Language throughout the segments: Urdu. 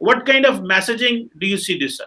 what kind of messaging do you see this, sir?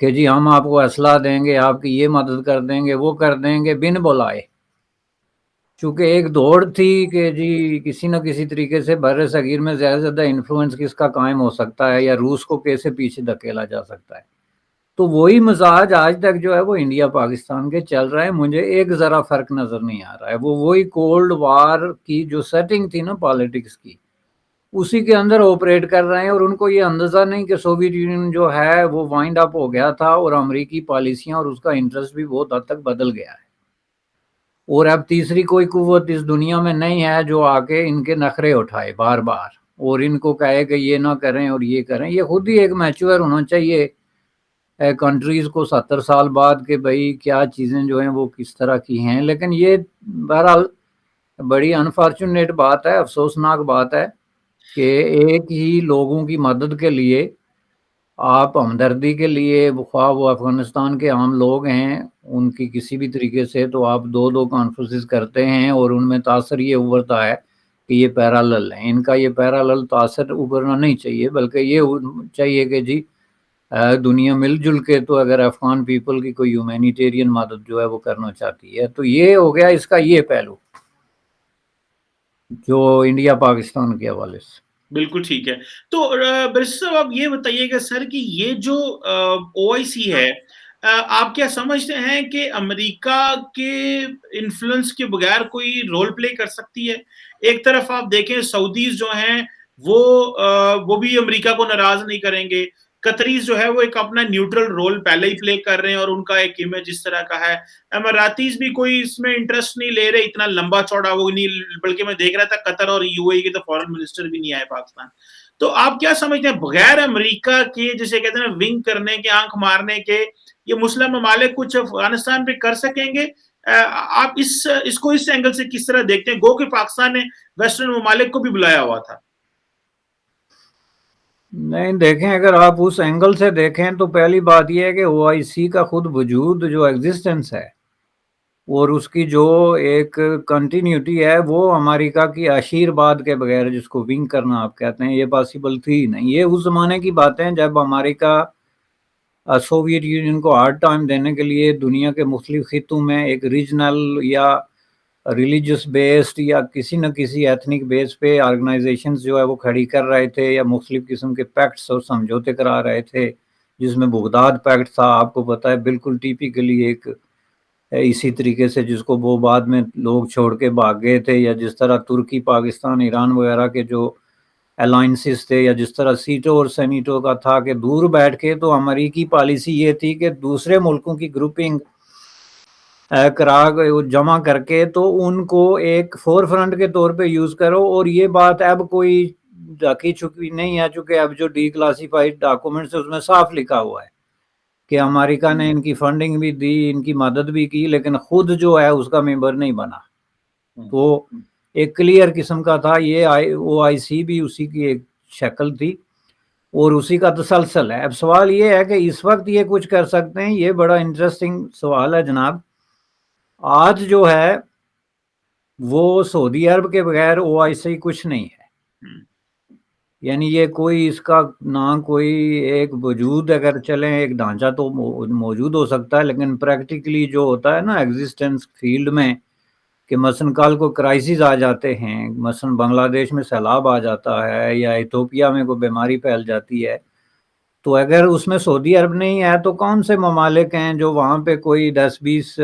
کہ جی ہم آپ کو اسلحہ دیں گے، آپ کی یہ مدد کر دیں گے، وہ کر دیں گے، بن بلائے. چونکہ ایک دوڑ تھی کہ جی کسی نہ کسی طریقے سے بر صغیر میں زیادہ سے زیادہ انفلوئنس کس کا قائم ہو سکتا ہے، یا روس کو کیسے پیچھے دھکیلا جا سکتا ہے. تو وہی مزاج آج تک جو ہے وہ انڈیا پاکستان کے چل رہا ہے. مجھے ایک ذرا فرق نظر نہیں آ رہا ہے. وہی کولڈ وار کی جو سیٹنگ تھی نا پالیٹکس کی، اسی کے اندر آپریٹ کر رہے ہیں. اور ان کو یہ اندازہ نہیں کہ سوویت یونین جو ہے وہ وائنڈ اپ ہو گیا تھا، اور امریکی پالیسیاں اور اس کا انٹرسٹ بھی بہت حد تک بدل گیا ہے. اور اب تیسری کوئی قوت اس دنیا میں نہیں ہے جو آ کے ان کے نخرے اٹھائے بار بار اور ان کو کہے کہ یہ نہ کریں اور یہ کریں. یہ خود ہی ایک میچور ہونا چاہیے کنٹریز کو 70 سال بعد کہ بھائی کیا چیزیں جو ہیں وہ کس طرح کی ہیں. لیکن یہ بہرحال بڑی انفارچونیٹ بات ہے، افسوسناک بات ہے کہ ایک ہی لوگوں کی مدد کے لیے، آپ ہمدردی کے لیے، خواہ وہ افغانستان کے عام لوگ ہیں ان کی کسی بھی طریقے سے، تو آپ دو کانفرنسز کرتے ہیں اور ان میں تاثر یہ ابھرتا ہے کہ یہ پیرالل ہیں. ان کا یہ پیرالل تاثر ابھرنا نہیں چاہیے، بلکہ یہ چاہیے کہ جی دنیا مل جل کے، تو اگر افغان پیپل کی کوئی ہیومینیٹیرین مدد جو ہے وہ کرنا چاہتی ہے تو یہ ہو گیا اس کا یہ پہلو جو انڈیا پاکستان کے حوالے سے. بالکل ٹھیک ہے. تو برسٹر صاحب آپ یہ بتائیے گا سر کہ یہ جو او آئی سی ہے، آپ کیا سمجھتے ہیں کہ امریکہ کے انفلوئنس کے بغیر کوئی رول پلے کر سکتی ہے؟ ایک طرف آپ دیکھیں سعودیز جو ہیں وہ بھی امریکہ کو ناراض نہیں کریں گے. قطریز جو ہے وہ ایک اپنا نیوٹرل رول پہلے ہی پلے کر رہے ہیں اور ان کا ایک امیج اس طرح کا ہے. اماراتیز بھی کوئی اس میں انٹرسٹ نہیں لے رہے، اتنا لمبا چوڑا وہ نہیں، بلکہ میں دیکھ رہا تھا قطر اور یو اے کے تو فارن منسٹر بھی نہیں آئے پاکستان. تو آپ کیا سمجھتے ہیں بغیر امریکہ کے جسے کہتے ہیں ونگ کرنے کے، آنکھ مارنے کے، یہ مسلم ممالک کچھ افغانستان پہ کر سکیں گے؟ آپ اس کو اس اینگل سے کس طرح دیکھتے ہیں، گو کہ پاکستان نے ویسٹرن ممالک کو بھی بلایا ہوا تھا؟ نہیں دیکھیں، اگر آپ اس اینگل سے دیکھیں تو پہلی بات یہ ہے کہ او آئی سی کا خود وجود جو ایگزسٹنس ہے اور اس کی جو ایک کنٹینیوٹی ہے وہ امریکہ کی آشیرواد کے بغیر، جس کو ونگ کرنا آپ کہتے ہیں، یہ پاسبل تھی نہیں. یہ اس زمانے کی باتیں جب امریکہ سوویت یونین کو ہارڈ ٹائم دینے کے لیے دنیا کے مختلف خطوں میں ایک ریجنل یا ریلیجس بیسڈ یا کسی نہ کسی ایتھنک بیس پہ آرگنائزیشنز جو ہے وہ کھڑی کر رہے تھے، یا مختلف قسم کے پیکٹس اور سمجھوتے کرا رہے تھے، جس میں بغداد پیکٹ تھا، آپ کو پتہ ہے بالکل ٹیپیکلی ایک اسی طریقے سے جس کو وہ بعد میں لوگ چھوڑ کے بھاگ گئے تھے، یا جس طرح ترکی، پاکستان، ایران وغیرہ کے جو الائنسز تھے، یا جس طرح سیٹو اور سینیٹو کا تھا کہ دور بیٹھ کے تو امریکی پالیسی یہ تھی کہ دوسرے ملکوں کی گروپنگ کرا جمع کر کے تو ان کو ایک فور فرنٹ کے طور پہ یوز کرو. اور یہ بات اب کوئی ڈھکی چھپی نہیں ہے، چونکہ اب جو ڈی کلاسیفائڈ ڈاکومنٹس اس میں صاف لکھا ہوا ہے کہ امریکہ نے ان کی فنڈنگ بھی دی، ان کی مدد بھی کی، لیکن خود جو ہے اس کا ممبر نہیں بنا. تو ایک کلیئر قسم کا تھا. یہ او آئی سی بھی اسی کی ایک شکل تھی اور اسی کا تسلسل ہے. اب سوال یہ ہے کہ اس وقت یہ کچھ کر سکتے ہیں؟ یہ بڑا انٹرسٹنگ سوال ہے جناب. آج جو ہے وہ سعودی عرب کے بغیر او آئی سی کچھ نہیں ہے. یعنی یہ کوئی اس کا نہ کوئی ایک وجود، اگر چلیں ایک ڈھانچہ تو موجود ہو سکتا ہے، لیکن پریکٹیکلی جو ہوتا ہے نا ایگزسٹنس فیلڈ میں، کہ مثلا کل کو کرائسس آ جاتے ہیں، مثلا بنگلہ دیش میں سیلاب آ جاتا ہے یا ایتھوپیا میں کوئی بیماری پھیل جاتی ہے، تو اگر اس میں سعودی عرب نہیں ہے تو کون سے ممالک ہیں جو وہاں پہ کوئی 10-20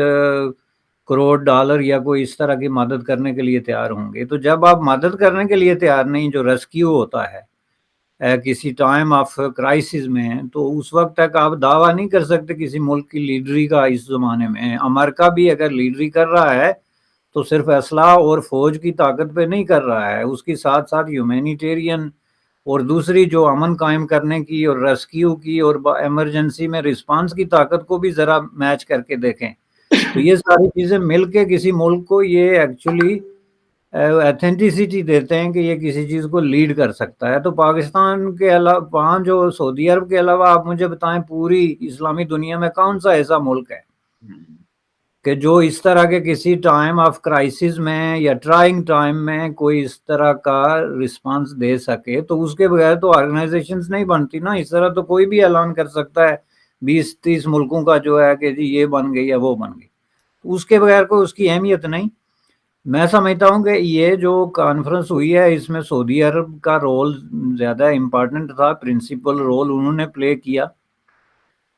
کروڑ ڈالر یا کوئی اس طرح کی مدد کرنے کے لیے تیار ہوں گے؟ تو جب آپ مدد کرنے کے لیے تیار نہیں، جو ریسکیو ہوتا ہے کسی ٹائم آف کرائسس میں، تو اس وقت تک آپ دعویٰ نہیں کر سکتے کسی ملک کی لیڈری کا. اس زمانے میں امریکہ بھی اگر لیڈری کر رہا ہے تو صرف اسلحہ اور فوج کی طاقت پہ نہیں کر رہا ہے، اس کی ساتھ ساتھ ہیومینیٹیرین اور دوسری جو امن قائم کرنے کی اور ریسکیو کی اور ایمرجنسی میں رسپانس کی طاقت کو بھی ذرا میچ کر کے دیکھیں. تو یہ ساری چیزیں مل کے کسی ملک کو یہ ایکچولی ایتھینٹیسٹی دیتے ہیں کہ یہ کسی چیز کو لیڈ کر سکتا ہے. تو پاکستان کے علاوہ وہاں جو سعودی عرب کے علاوہ آپ مجھے بتائیں پوری اسلامی دنیا میں کون سا ایسا ملک ہے کہ جو اس طرح کے کسی ٹائم آف کرائسس میں یا ٹرائنگ ٹائم میں کوئی اس طرح کا رسپانس دے سکے؟ تو اس کے بغیر تو آرگنائزیشنز نہیں بنتی نا. اس طرح تو کوئی بھی اعلان کر سکتا ہے 20-30 ملکوں کا جو ہے کہ جی یہ بن گئی یا وہ بن گئی، اس کے بغیر کوئی اس کی اہمیت نہیں۔ میں سمجھتا ہوں کہ یہ جو کانفرنس ہوئی ہے اس میں سعودی عرب کا رول زیادہ امپارٹنٹ تھا، پرنسپل رول انہوں نے پلے کیا،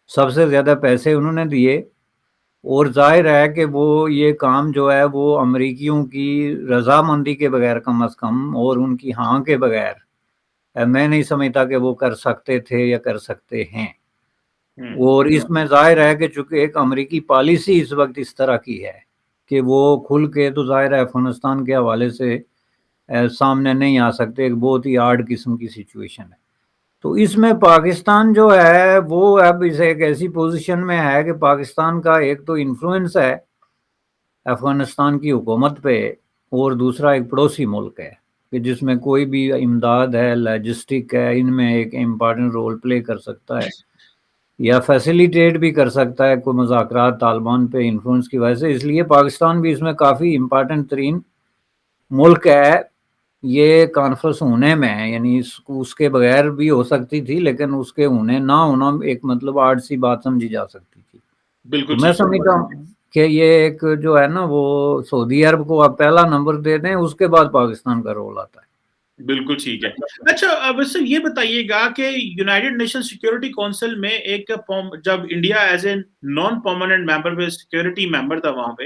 سب سے زیادہ پیسے انہوں نے دیے، اور ظاہر ہے کہ وہ یہ کام جو ہے وہ امریکیوں کی رضامندی کے بغیر کم از کم اور ان کی ہاں کے بغیر میں نہیں سمجھتا کہ وہ کر سکتے تھے یا کر سکتے ہیں۔ اور اس میں ظاہر ہے کہ چونکہ ایک امریکی پالیسی اس وقت اس طرح کی ہے کہ وہ کھل کے تو ظاہر ہے افغانستان کے حوالے سے سامنے نہیں آ سکتے، ایک بہت ہی آڈ قسم کی سچویشن ہے۔ تو اس میں پاکستان جو ہے وہ اب اسے ایک ایسی پوزیشن میں ہے کہ پاکستان کا ایک تو انفلوئنس ہے افغانستان کی حکومت پہ، اور دوسرا ایک پڑوسی ملک ہے کہ جس میں کوئی بھی امداد ہے، لاجسٹک ہے، ان میں ایک امپارٹنٹ رول پلے کر سکتا ہے یا فیسیلیٹیٹ بھی کر سکتا ہے کوئی مذاکرات طالبان پہ انفلوئنس کی وجہ سے۔ اس لیے پاکستان بھی اس میں کافی امپارٹنٹ ترین ملک ہے یہ کانفرنس ہونے میں، یعنی اس کے بغیر بھی ہو سکتی تھی لیکن اس کے ہونے نہ ہونا ایک مطلب آڈ سی بات سمجھی جا سکتی تھی۔ تو بالکل میں ٹھیک ہے، سمجھتا ہوں کہ یہ ایک جو ہے نا وہ سعودی عرب کو آپ پہلا نمبر دے دیں، اس کے بعد پاکستان کا رول آتا ہے۔ بالکل ٹھیک ہے۔ اچھا اب اس سے یہ بتائیے گا کہ یونائٹڈ نیشن سیکورٹی کونسل میں ایک جب India as a non permanent member security member تھا، وہاں پہ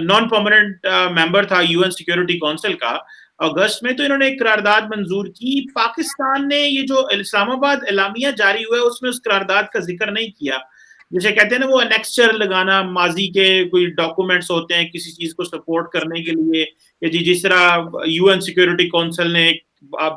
نان پرماننٹ ممبر تھا یو این سیکورٹی کونسل کا اگست میں، تو انہوں نے ایک قرارداد منظور کی۔ پاکستان نے یہ جو اسلام آباد اعلامیہ جاری ہوا ہے اس میں اس قرارداد کا ذکر نہیں کیا، جسے کہتے ہیں نا وہ انیکسچر لگانا، ماضی کے کوئی ڈاکومنٹس ہوتے ہیں کسی چیز کو سپورٹ کرنے کے لیے، کہ جی جس طرح یو این سیکورٹی کونسل نے ایک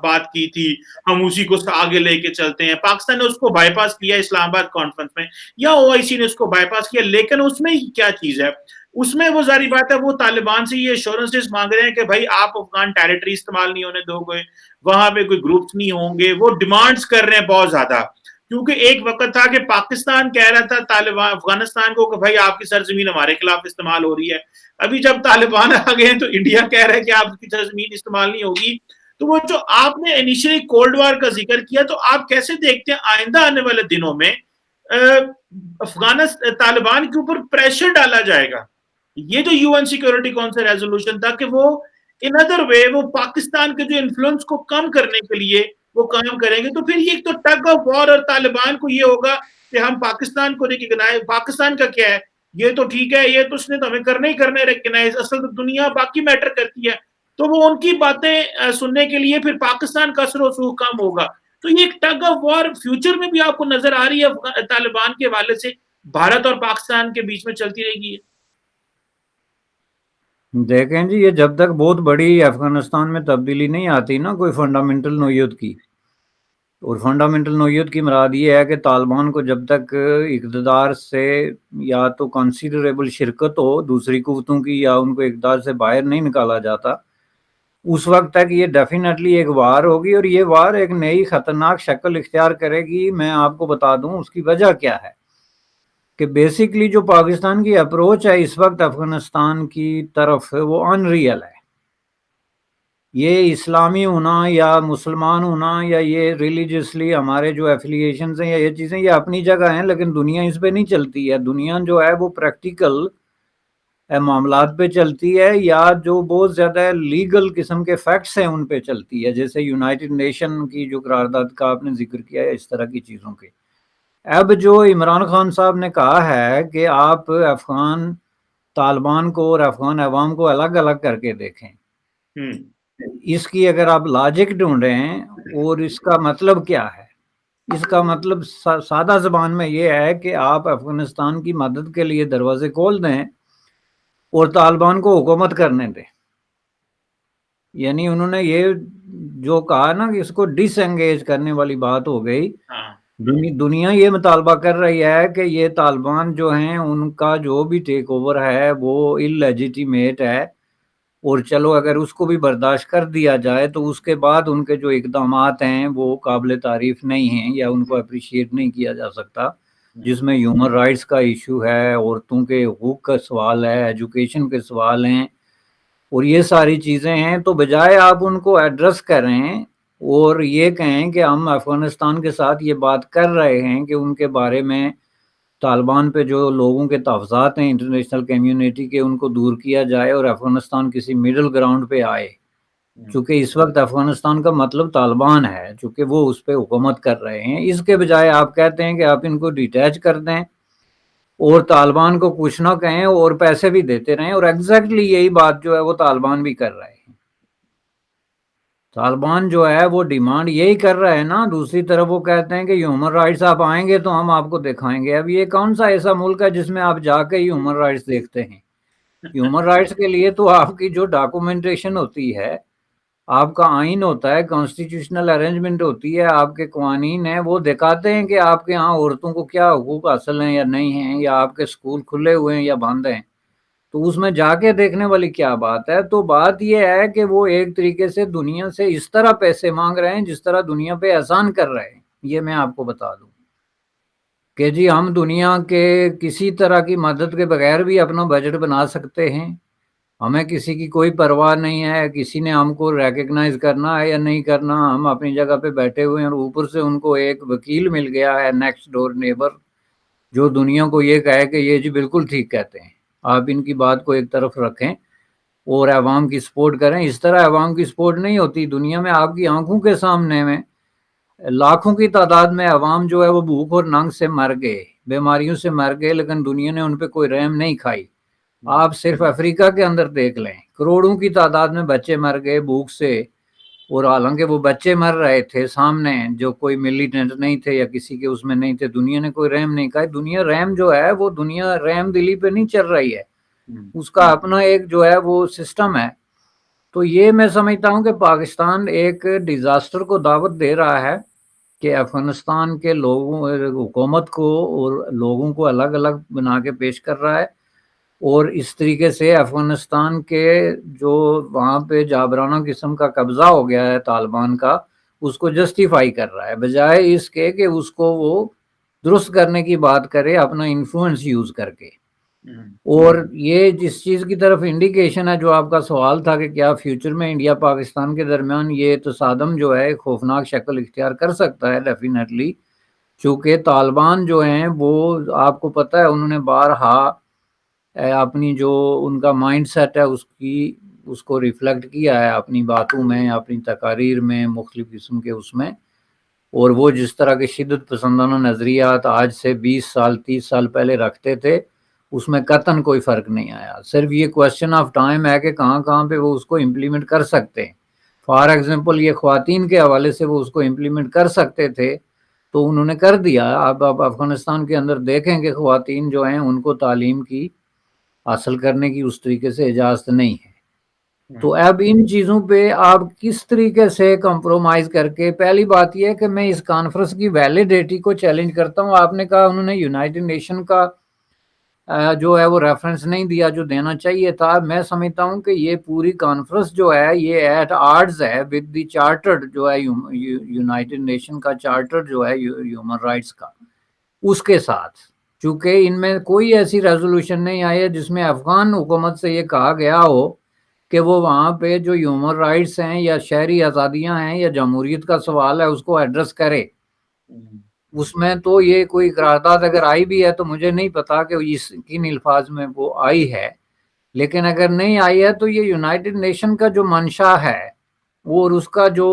بات کی تھی ہم اسی کو آگے لے کے چلتے ہیں، پاکستان نے اس کو بائی پاس کیا اسلام آباد کانفرنس میں، یا او آئی سی نے اس کو بائی پاس کیا، لیکن اس میں کیا چیز ہے، اس میں وہ ظاہری بات ہے وہ طالبان سے یہ ایشورنسز مانگ رہے ہیں کہ بھائی آپ افغان ٹیریٹری استعمال نہیں ہونے دو گے، وہاں پہ کوئی گروپس نہیں ہوں گے، وہ ڈیمانڈز کر رہے ہیں بہت زیادہ، کیونکہ ایک وقت تھا کہ پاکستان کہہ رہا تھا طالبان افغانستان کو کہ بھائی آپ کی سرزمین ہمارے خلاف استعمال ہو رہی ہے، ابھی جب طالبان آ گئے ہیں تو انڈیا کہہ رہا ہے کہ آپ کی سرزمین استعمال نہیں ہوگی۔ تو وہ جو آپ نے انیشلی کولڈ وار کا ذکر کیا، تو آپ کیسے دیکھتے ہیں آئندہ آنے والے دنوں میں افغانستان طالبان کے اوپر پریشر ڈالا جائے گا؟ یہ جو U N security council resolution تھا کہ وہ ان ادر وے وہ پاکستان کے جو انفلوئنس کو کم کرنے کے لیے وہ کام کریں گے، تو پھر یہ تو ٹگ آف وار، اور طالبان کو یہ ہوگا کہ ہم پاکستان کو ریکگنائز، پاکستان کا کیا ہے یہ تو ٹھیک ہے، یہ تو اس نے تو ہمیں کرنے ہی کرنے ریکگنائز، اصل تو دنیا باقی میٹر کرتی ہے، تو وہ ان کی باتیں سننے کے لیے پھر پاکستان کا اثر و رسوخ کم ہوگا۔ تو یہ ایک ٹگ آف وار فیوچر میں بھی آپ کو نظر آ رہی ہے طالبان کے حوالے سے بھارت اور پاکستان کے بیچ میں چلتی رہے گی؟ دیکھیں جی، یہ جب تک بہت بڑی افغانستان میں تبدیلی نہیں آتی نا کوئی فنڈامنٹل نوعیت کی، اور فنڈامنٹل نوعیت کی مراد یہ ہے کہ طالبان کو جب تک اقتدار سے یا تو کنسیڈریبل شرکت ہو دوسری قوتوں کی یا ان کو اقتدار سے باہر نہیں نکالا جاتا، اس وقت تک یہ ڈیفینیٹلی ایک وار ہوگی، اور یہ وار ایک نئی خطرناک شکل اختیار کرے گی۔ میں آپ کو بتا دوں اس کی وجہ کیا ہے، کہ بیسیکلی جو پاکستان کی اپروچ ہے اس وقت افغانستان کی طرف وہ ان ریئل ہے۔ یہ اسلامی ہونا یا مسلمان ہونا یا یہ ریلیجیسلی ہمارے جو ایفیلیشنز ہیں یا یہ چیزیں یہ اپنی جگہ ہیں، لیکن دنیا اس پہ نہیں چلتی ہے۔ دنیا جو ہے وہ پریکٹیکل معاملات پہ چلتی ہے، یا جو بہت زیادہ لیگل قسم کے فیکٹس ہیں ان پہ چلتی ہے، جیسے یونائٹڈ نیشن کی جو قرارداد کا آپ نے ذکر کیا ہے، اس طرح کی چیزوں کے۔ اب جو عمران خان صاحب نے کہا ہے کہ آپ افغان طالبان کو اور افغان عوام کو الگ الگ کر کے دیکھیں، اس کی اگر آپ لاجک ڈھونڈیں اور اس کا مطلب کیا ہے، اس کا مطلب سادہ زبان میں یہ ہے کہ آپ افغانستان کی مدد کے لیے دروازے کھول دیں اور طالبان کو حکومت کرنے دیں۔ یعنی انہوں نے یہ جو کہا نا کہ اس کو ڈس انگیج کرنے والی بات ہو گئی۔ دنیا یہ مطالبہ کر رہی ہے کہ یہ طالبان جو ہیں ان کا جو بھی ٹیک اوور ہے وہ اللیجیٹیمیٹ ہے، اور چلو اگر اس کو بھی برداشت کر دیا جائے تو اس کے بعد ان کے جو اقدامات ہیں وہ قابل تعریف نہیں ہیں یا ان کو اپریشیٹ نہیں کیا جا سکتا، جس میں ہیومن رائٹس کا ایشو ہے، عورتوں کے حقوق کا سوال ہے، ایجوکیشن کے سوال ہیں، اور یہ ساری چیزیں ہیں۔ تو بجائے آپ ان کو ایڈریس کریں اور یہ کہیں کہ ہم افغانستان کے ساتھ یہ بات کر رہے ہیں کہ ان کے بارے میں طالبان پہ جو لوگوں کے تحفظات ہیں انٹرنیشنل کمیونٹی کے ان کو دور کیا جائے اور افغانستان کسی مڈل گراؤنڈ پہ آئے، چونکہ اس وقت افغانستان کا مطلب طالبان ہے، چونکہ وہ اس پہ حکومت کر رہے ہیں۔ اس کے بجائے آپ کہتے ہیں کہ آپ ان کو ڈیٹیچ کر دیں اور طالبان کو کچھ نہ کہیں اور پیسے بھی دیتے رہیں، اور ایگزیکٹلی یہی بات جو ہے وہ طالبان بھی کر رہے ہیں۔ طالبان جو ہے وہ ڈیمانڈ یہی کر رہا ہے نا، دوسری طرف وہ کہتے ہیں کہ ہیومن رائٹس آپ آئیں گے تو ہم آپ کو دکھائیں گے۔ اب یہ کون سا ایسا ملک ہے جس میں آپ جا کے ہیومن رائٹس دیکھتے ہیں؟ ہیومن رائٹس کے لیے تو آپ کی جو ڈاکومنٹیشن ہوتی ہے، آپ کا آئین ہوتا ہے، کانسٹیٹیوشنل ارینجمنٹ ہوتی ہے، آپ کے قوانین ہیں، وہ دکھاتے ہیں کہ آپ کے ہاں عورتوں کو کیا حقوق حاصل ہیں یا نہیں ہیں، یا آپ کے اسکول کھلے ہوئے ہیں یا بند ہیں، تو اس میں جا کے دیکھنے والی کیا بات ہے؟ تو بات یہ ہے کہ وہ ایک طریقے سے دنیا سے اس طرح پیسے مانگ رہے ہیں جس طرح دنیا پہ احسان کر رہے ہیں۔ یہ میں آپ کو بتا دوں کہ جی ہم دنیا کے کسی طرح کی مدد کے بغیر بھی اپنا بجٹ بنا سکتے ہیں، ہمیں کسی کی کوئی پرواہ نہیں ہے، کسی نے ہم کو ریکگنائز کرنا ہے یا نہیں کرنا، ہم اپنی جگہ پہ بیٹھے ہوئے ہیں، اور اوپر سے ان کو ایک وکیل مل گیا ہے نیکسٹ ڈور نیبر جو دنیا کو یہ کہے کہ یہ جی بالکل ٹھیک کہتے ہیں، آپ ان کی بات کو ایک طرف رکھیں اور عوام کی سپورٹ کریں۔ اس طرح عوام کی سپورٹ نہیں ہوتی دنیا میں، آپ کی آنکھوں کے سامنے میں لاکھوں کی تعداد میں عوام جو ہے وہ بھوک اور ننگ سے مر گئے، بیماریوں سے مر گئے، لیکن دنیا نے ان پہ کوئی رحم نہیں کھائی۔ آپ صرف افریقہ کے اندر دیکھ لیں، کروڑوں کی تعداد میں بچے مر گئے بھوک سے، اور حالانکہ وہ بچے مر رہے تھے سامنے، جو کوئی ملیٹنٹ نہیں تھے یا کسی کے اس میں نہیں تھے، دنیا نے کوئی رحم نہیں کھائی۔ دنیا رحم جو ہے وہ دنیا رحم دلی پہ نہیں چل رہی ہے، اس کا اپنا ایک جو ہے وہ سسٹم ہے۔ تو یہ میں سمجھتا ہوں کہ پاکستان ایک ڈیزاسٹر کو دعوت دے رہا ہے کہ افغانستان کے لوگوں حکومت کو اور لوگوں کو الگ الگ بنا کے پیش کر رہا ہے، اور اس طریقے سے افغانستان کے جو وہاں پہ جابرانہ قسم کا قبضہ ہو گیا ہے طالبان کا، اس کو جسٹیفائی کر رہا ہے، بجائے اس کے کہ اس کو وہ درست کرنے کی بات کرے اپنا انفلوئنس یوز کر کے۔ اور یہ جس چیز کی طرف انڈیکیشن ہے جو آپ کا سوال تھا کہ کیا فیوچر میں انڈیا پاکستان کے درمیان یہ تصادم جو ہے خوفناک شکل اختیار کر سکتا ہے، ڈیفینیٹلی، چونکہ طالبان جو ہیں وہ آپ کو پتہ ہے انہوں نے بارہا اپنی جو ان کا مائنڈ سیٹ ہے اس کو ریفلیکٹ کیا ہے اپنی باتوں میں، اپنی تقاریر میں، مختلف قسم کے اس میں، اور وہ جس طرح کے شدت پسندانہ نظریات آج سے 20 سال 30 سال پہلے رکھتے تھے، اس میں قطعاً کوئی فرق نہیں آیا۔ صرف یہ کوشچن آف ٹائم ہے کہ کہاں کہاں پہ وہ اس کو امپلیمنٹ کر سکتے ہیں۔ فار ایگزامپل یہ خواتین کے حوالے سے وہ اس کو امپلیمنٹ کر سکتے تھے تو انہوں نے کر دیا۔ اب آپ افغانستان کے اندر دیکھیں کہ خواتین جو ہیں ان کو تعلیم کی حاصل کرنے کی اس طریقے سے اجازت نہیں ہے۔ تو اب ان چیزوں پہ آپ کس طریقے سے کمپرومائز کر کے، پہلی بات یہ ہے کہ میں اس کانفرنس کی ویلیڈیٹی کو چیلنج کرتا ہوں۔ آپ نے کہا انہوں نے یونائٹڈ نیشن کا جو ہے وہ ریفرنس نہیں دیا جو دینا چاہیے تھا۔ میں سمجھتا ہوں کہ یہ پوری کانفرنس جو ہے یہ ایٹ آرڈز ہے ود دی چارٹر جو ہے یونائٹڈ نیشن کا چارٹر جو ہے ہیومن رائٹس کا، اس کے ساتھ، چونکہ ان میں کوئی ایسی ریزولوشن نہیں آئی ہے جس میں افغان حکومت سے یہ کہا گیا ہو کہ وہ وہاں پہ جو ہیومن رائٹس ہیں یا شہری آزادیاں ہیں یا جمہوریت کا سوال ہے اس کو ایڈریس کرے۔ اس میں تو یہ کوئی قرارداد اگر آئی بھی ہے تو مجھے نہیں پتا کہ اس کن الفاظ میں وہ آئی ہے، لیکن اگر نہیں آئی ہے تو یہ یونائٹڈ نیشن کا جو منشا ہے اور اس کا جو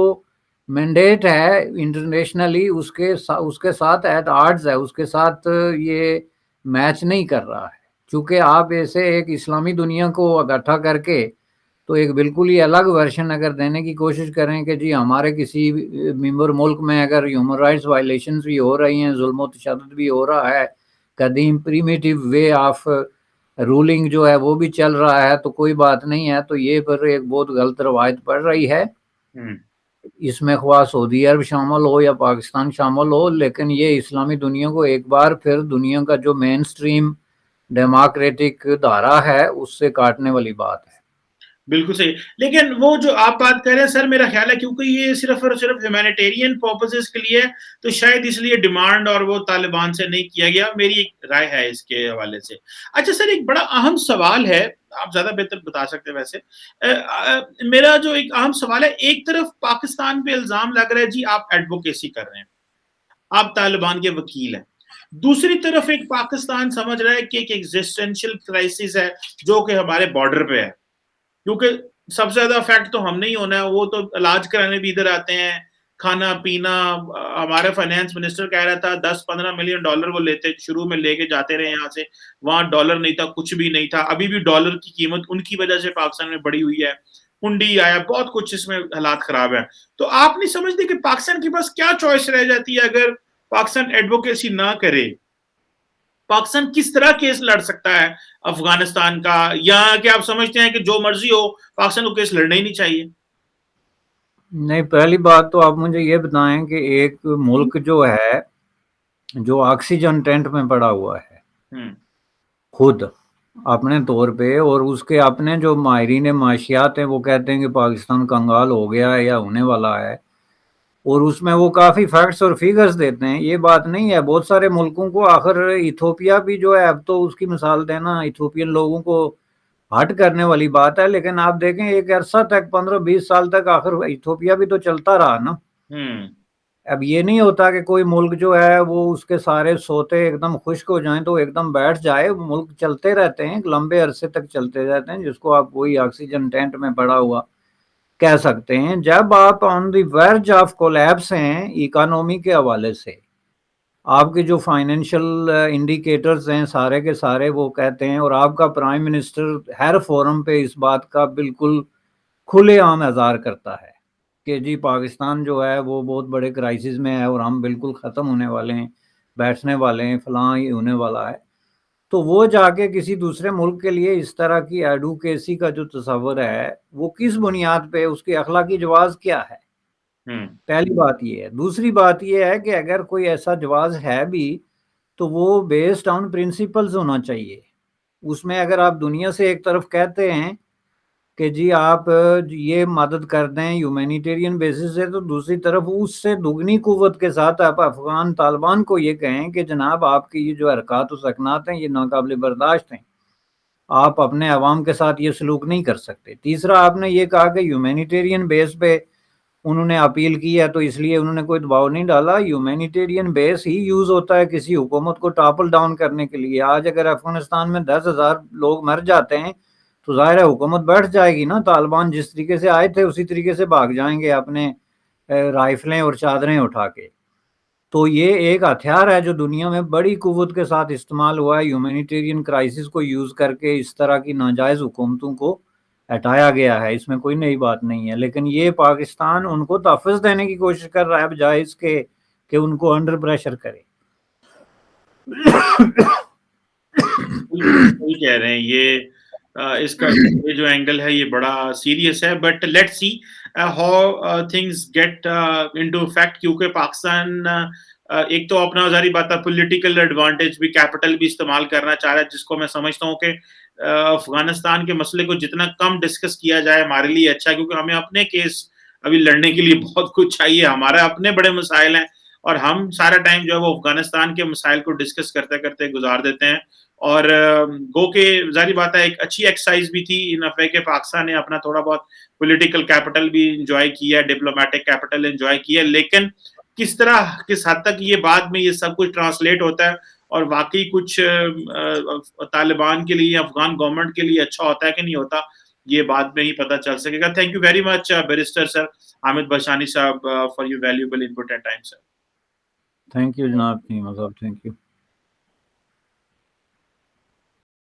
مینڈیٹ ہے انٹرنیشنلی اس کے ساتھ ایٹ آرڈز ہے، اس کے ساتھ یہ میچ نہیں کر رہا ہے۔ چونکہ آپ ایسے ایک اسلامی دنیا کو اکٹھا کر کے تو ایک بالکل ہی الگ ورژن اگر دینے کی کوشش کریں کہ جی ہمارے کسی ممبر ملک میں اگر ہیومن رائٹس وائلیشنز بھی ہو رہی ہیں، ظلم و تشدد بھی ہو رہا ہے، قدیم پریمیٹیو وے آف رولنگ جو ہے وہ بھی چل رہا ہے، تو کوئی بات نہیں ہے، تو یہ پر ایک بہت غلط روایت پڑ رہی ہے۔ اس میں خواہ سعودی عرب شامل ہو یا پاکستان شامل ہو، لیکن یہ اسلامی دنیا کو ایک بار پھر دنیا کا جو مین سٹریم ڈیموکریٹک دھارا ہے اس سے کاٹنے والی بات ہے۔ بالکل صحیح. لیکن وہ جو آپ بات کر رہے ہیں سر، میرا خیال ہے کیونکہ یہ صرف اور صرف ہیومینیٹیرین پرپزز کے لیے، تو شاید اس لیے ڈیمانڈ اور وہ طالبان سے نہیں کیا گیا. میری ایک رائے ہے اس کے حوالے سے. اچھا سر، ایک بڑا اہم سوال ہے، آپ زیادہ بہتر بتا سکتے ہیں ویسے. میرا جو ایک اہم سوال ہے، ایک طرف پاکستان پہ الزام لگ رہا ہے جی آپ ایڈوکیسی کر رہے ہیں، آپ طالبان کے وکیل ہیں. دوسری طرف ایک پاکستان سمجھ رہا ہے کہ ایک ایگزسٹینشیل کرائسس ہے جو کہ ہمارے بارڈر پہ ہے، کیونکہ سب سے زیادہ افیکٹ تو ہم نہیں ہونا ہے، وہ تو علاج کرانے بھی ادھر آتے ہیں، کھانا پینا. ہمارا فائنانس منسٹر کہہ رہا تھا $10-15 ملین وہ لیتے، شروع میں لے کے جاتے رہے یہاں سے، وہاں ڈالر نہیں تھا، کچھ بھی نہیں تھا. ابھی بھی ڈالر کی قیمت ان کی وجہ سے پاکستان میں بڑی ہوئی ہے، ہنڈی آیا، بہت کچھ اس میں حالات خراب ہے. تو آپ نہیں سمجھتے کہ پاکستان کے پاس کیا چوائس رہ جاتی ہے اگر پاکستان ایڈوکیسی نہ کرے؟ پاکستان کس طرح کیس لڑ سکتا ہے افغانستان کا؟ یا کہ آپ سمجھتے ہیں کہ جو مرضی ہو پاکستان کو کیس لڑنا ہی نہیں چاہیے؟ نہیں، پہلی بات تو آپ مجھے یہ بتائیں کہ ایک ملک جو ہے جو آکسیجن ٹینٹ میں پڑا ہوا ہے خود اپنے طور پہ، اور اس کے اپنے جو ماہرین معاشیات ہیں وہ کہتے ہیں کہ پاکستان کنگال ہو گیا ہے یا ہونے والا ہے، اور اس میں وہ کافی فیکٹس اور فیگرز دیتے ہیں. یہ بات نہیں ہے، بہت سارے ملکوں کو، آخر ایتھوپیا بھی جو ہے، اب تو اس کی مثال دینا ایتھوپین لوگوں کو ہٹ کرنے والی بات ہے، لیکن آپ دیکھیں ایک عرصہ تک 15-20 سال تک آخر ایتھوپیا بھی تو چلتا رہا نا. اب یہ نہیں ہوتا کہ کوئی ملک جو ہے وہ اس کے سارے سوتے ایک دم خشک ہو جائیں تو ایک دم بیٹھ جائے. ملک چلتے رہتے ہیں، لمبے عرصے تک چلتے رہتے ہیں، جس کو آپ وہی آکسیجن ٹینٹ میں پڑا ہوا کہہ سکتے ہیں. جب آپ آن دی ورج آف کولیپس ہیں اکانومی کے حوالے سے، آپ کے جو فائنینشیل انڈیکیٹرز ہیں سارے کے سارے وہ کہتے ہیں، اور آپ کا پرائم منسٹر ہر فورم پہ اس بات کا بالکل کھلے عام اظہار کرتا ہے کہ جی پاکستان جو ہے وہ بہت بڑے کرائسس میں ہے اور ہم بالکل ختم ہونے والے ہیں، بیٹھنے والے ہیں، فلاں ہی ہونے والا ہے. تو وہ جا کے کسی دوسرے ملک کے لیے اس طرح کی ایڈوکیسی کا جو تصور ہے وہ کس بنیاد پہ، اس کی اخلاقی جواز کیا ہے؟ پہلی بات یہ ہے. دوسری بات یہ ہے کہ اگر کوئی ایسا جواز ہے بھی تو وہ بیسڈ آن پرنسپلز ہونا چاہیے. اس میں اگر آپ دنیا سے ایک طرف کہتے ہیں کہ جی آپ یہ مدد کر دیں ہیومینیٹیرین بیسس سے، تو دوسری طرف اس سے دگنی قوت کے ساتھ آپ افغان طالبان کو یہ کہیں کہ جناب آپ کی یہ جو حرکات و سکنات ہیں یہ ناقابل برداشت ہیں، آپ اپنے عوام کے ساتھ یہ سلوک نہیں کر سکتے. تیسرا، آپ نے یہ کہا کہ ہیومینیٹیرین بیس پہ انہوں نے اپیل کی ہے تو اس لیے انہوں نے کوئی دباؤ نہیں ڈالا. ہیومینیٹیرین بیس ہی یوز ہوتا ہے کسی حکومت کو ٹاپل ڈاؤن کرنے کے لیے. آج اگر افغانستان میں 10,000 لوگ مر جاتے ہیں تو ظاہر ہے حکومت بیٹھ جائے گی نا. طالبان جس طریقے سے آئے تھے اسی طریقے سے بھاگ جائیں گے اپنے رائفلیں اور چادریں اٹھا کے. تو یہ ایک ہتھیار ہے جو دنیا میں بڑی قوت کے ساتھ استعمال ہوا ہے، ہیومینیٹیرین کرائسس کو یوز کر کے اس طرح کی ناجائز حکومتوں کو ہٹایا گیا ہے. اس میں کوئی نئی بات نہیں ہے، لیکن یہ پاکستان ان کو تحفظ دینے کی کوشش کر رہا ہے بجائے اس کے کہ ان کو انڈر پریشر کرے. بالکل صحیح کہہ رہے ہیں. اس کا یہ جو اینگل ہے یہ بڑا سیریس ہے، but let see how things get into fact. کیونکہ پاکستان ایک تو اپنا ظاہری بات ہے پولیٹیکل ایڈوانٹیج بھی، کیپٹل بھی استعمال کرنا چاہ رہا ہے، جس کو میں سمجھتا ہوں کہ افغانستان کے مسئلے کو جتنا کم ڈسکس کیا جائے ہمارے لیے اچھا، کیونکہ ہمیں اپنے کیس ابھی لڑنے کے لیے بہت کچھ چاہیے، ہمارے اپنے بڑے مسائل ہیں، اور ہم سارا ٹائم جو ہے وہ افغانستان کے مسائل کو ڈسکس کرتے کرتے گزار دیتے ہیں. اور گو کہ ظاہری بات ہے ایک اچھی ایکسرسائز بھی تھی ان افے کہ پاکستان نے اپنا تھوڑا بہت پولیٹیکل کیپٹل بھی انجوائے کیا، ڈپلومیٹک کیپٹل انجوائے کیا، لیکن کس طرح کس حد تک یہ بعد میں یہ سب کچھ ٹرانسلیٹ ہوتا ہے اور واقعی کچھ طالبان کے لیے، افغان گورنمنٹ کے لیے اچھا ہوتا ہے کہ نہیں ہوتا، یہ بعد میں ہی پتہ چل سکے گا. Thank you very much barrister sir Hamid Bhashani صاحب for your valuable input and time sir. Thank you جناب، تھینک یو.